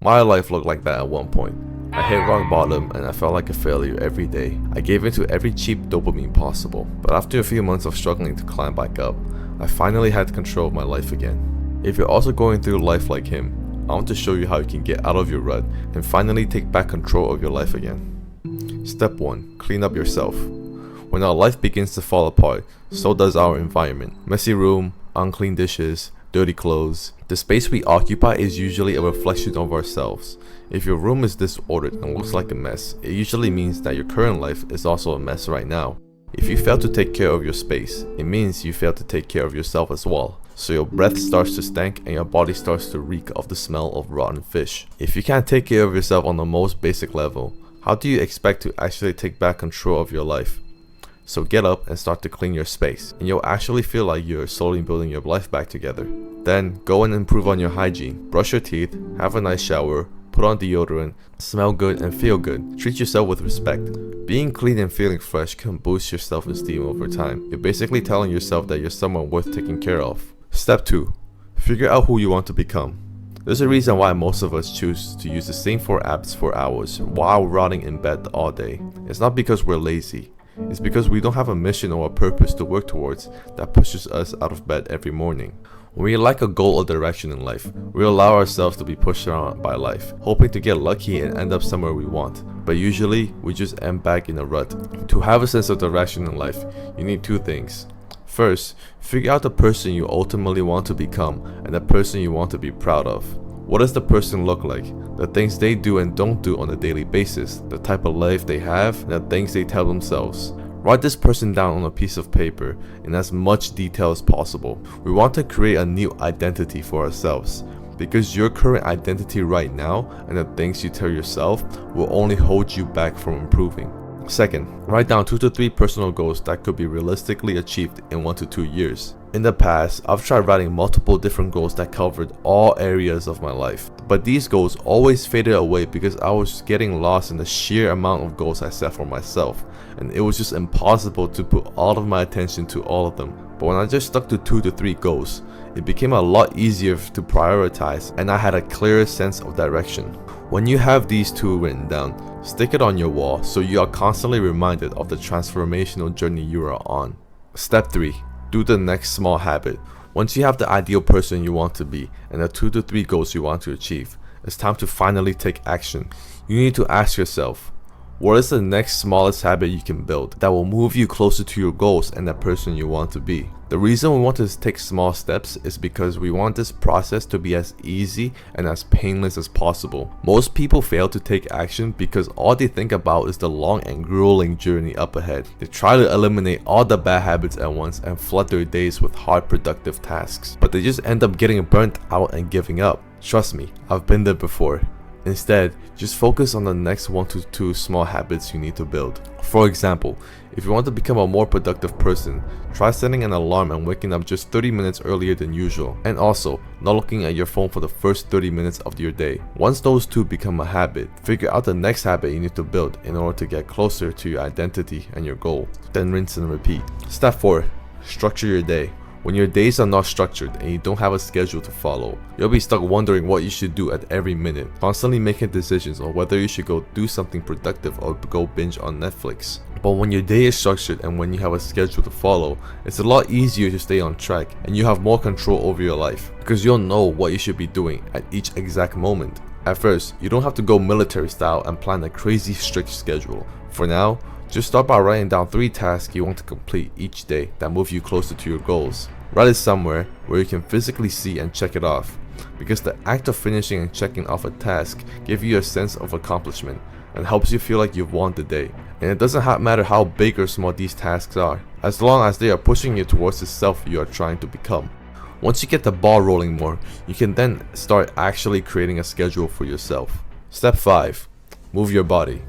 My life looked like that at one point. I hit rock bottom and I felt like a failure every day. I gave in to every cheap dopamine possible, but after a few months of struggling to climb back up, I finally had control of my life again. If you're also going through life like him, I want to show you how you can get out of your rut and finally take back control of your life again. Step 1. Clean up yourself. When our life begins to fall apart, so does our environment. Messy room, unclean dishes, dirty clothes. The space we occupy is usually a reflection of ourselves. If your room is disordered and looks like a mess, it usually means that your current life is also a mess right now. If you fail to take care of your space, it means you fail to take care of yourself as well. So your breath starts to stink and your body starts to reek of the smell of rotten fish. If you can't take care of yourself on the most basic level, how do you expect to actually take back control of your life? So get up and start to clean your space, and you'll actually feel like you're slowly building your life back together. Then go and improve on your hygiene. Brush your teeth, have a nice shower, put on deodorant, smell good and feel good. Treat yourself with respect. Being clean and feeling fresh can boost your self-esteem over time. You're basically telling yourself that you're someone worth taking care of. Step 2. Figure out who you want to become. There's a reason why most of us choose to use the same 4 apps for hours while rotting in bed all day. It's not because we're lazy. It's because we don't have a mission or a purpose to work towards that pushes us out of bed every morning. When we lack a goal or direction in life, we allow ourselves to be pushed around by life, hoping to get lucky and end up somewhere we want. But usually, we just end back in a rut. To have a sense of direction in life, you need 2 things. First, figure out the person you ultimately want to become and the person you want to be proud of. What does the person look like? The things they do and don't do on a daily basis, the type of life they have, and the things they tell themselves. Write this person down on a piece of paper in as much detail as possible. We want to create a new identity for ourselves, because your current identity right now and the things you tell yourself will only hold you back from improving. Second, write down 2 to 3 personal goals that could be realistically achieved in 1 to 2 years. In the past, I've tried writing multiple different goals that covered all areas of my life, but these goals always faded away because I was getting lost in the sheer amount of goals I set for myself, and it was just impossible to put all of my attention to all of them. But when I just stuck to 2 to 3 goals, it became a lot easier to prioritize and I had a clearer sense of direction. When you have these 2 written down, stick it on your wall so you are constantly reminded of the transformational journey you are on. Step 3. Do the next small habit. Once you have the ideal person you want to be and the 2 to 3 goals you want to achieve, it's time to finally take action. You need to ask yourself, what is the next smallest habit you can build that will move you closer to your goals and that person you want to be? The reason we want to take small steps is because we want this process to be as easy and as painless as possible. Most people fail to take action because all they think about is the long and grueling journey up ahead. They try to eliminate all the bad habits at once and flood their days with hard productive tasks, but they just end up getting burnt out and giving up. Trust me, I've been there before. Instead, just focus on the next 1 to 2 small habits you need to build. For example, if you want to become a more productive person, try setting an alarm and waking up just 30 minutes earlier than usual, and also not looking at your phone for the first 30 minutes of your day. Once those 2 become a habit, figure out the next habit you need to build in order to get closer to your identity and your goal. Then rinse and repeat. Step 4. Structure your day. When your days are not structured and you don't have a schedule to follow, you'll be stuck wondering what you should do at every minute, constantly making decisions on whether you should go do something productive or go binge on Netflix. But when your day is structured and when you have a schedule to follow, it's a lot easier to stay on track and you have more control over your life because you'll know what you should be doing at each exact moment. At first, you don't have to go military style and plan a crazy strict schedule. For now, just start by writing down 3 tasks you want to complete each day that move you closer to your goals. Write it somewhere where you can physically see and check it off, because the act of finishing and checking off a task gives you a sense of accomplishment and helps you feel like you've won the day. And it doesn't matter how big or small these tasks are, as long as they are pushing you towards the self you are trying to become. Once you get the ball rolling more, you can then start actually creating a schedule for yourself. Step 5. Move your body.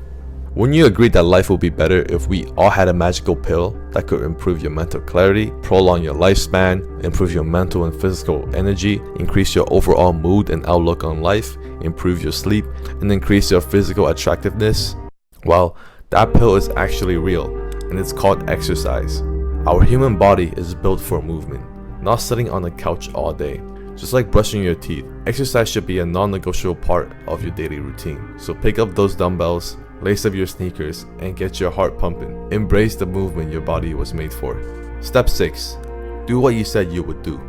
Wouldn't you agree that life would be better if we all had a magical pill that could improve your mental clarity, prolong your lifespan, improve your mental and physical energy, increase your overall mood and outlook on life, improve your sleep, and increase your physical attractiveness? Well, that pill is actually real, and it's called exercise. Our human body is built for movement, not sitting on the couch all day. Just like brushing your teeth, exercise should be a non-negotiable part of your daily routine. So pick up those dumbbells, lace up your sneakers, and get your heart pumping. Embrace the movement your body was made for. Step 6. Do what you said you would do.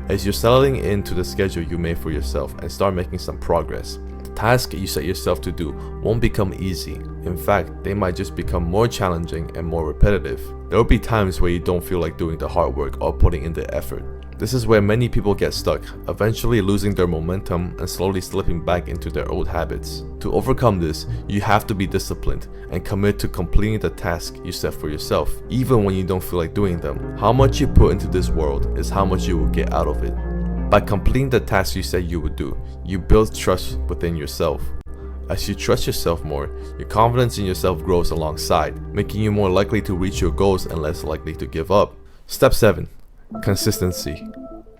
As you're settling into the schedule you made for yourself and start making some progress, the task you set yourself to do won't become easy. In fact, they might just become more challenging and more repetitive. There will be times where you don't feel like doing the hard work or putting in the effort. This is where many people get stuck, eventually losing their momentum and slowly slipping back into their old habits. To overcome this, you have to be disciplined and commit to completing the task you set for yourself, even when you don't feel like doing them. How much you put into this world is how much you will get out of it. By completing the task you said you would do, you build trust within yourself. As you trust yourself more, your confidence in yourself grows alongside, making you more likely to reach your goals and less likely to give up. Step 7. Consistency.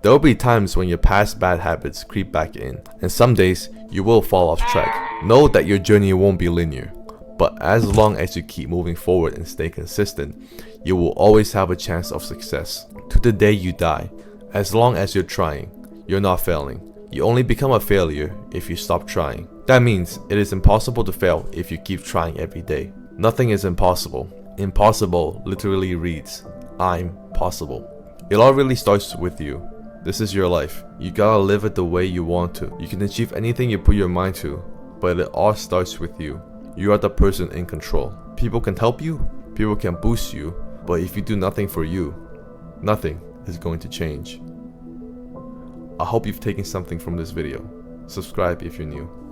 There will be times when your past bad habits creep back in, and some days you will fall off track. Know that your journey won't be linear, but as long as you keep moving forward and stay consistent, you will always have a chance of success. To the day you die, as long as you're trying, you're not failing. You only become a failure if you stop trying. That means it is impossible to fail if you keep trying every day. Nothing is impossible. Impossible literally reads, I'm possible. It all really starts with you. This is your life. You gotta live it the way you want to. You can achieve anything you put your mind to, but it all starts with you. You are the person in control. People can help you, people can boost you, but if you do nothing for you, nothing is going to change. I hope you've taken something from this video. Subscribe if you're new.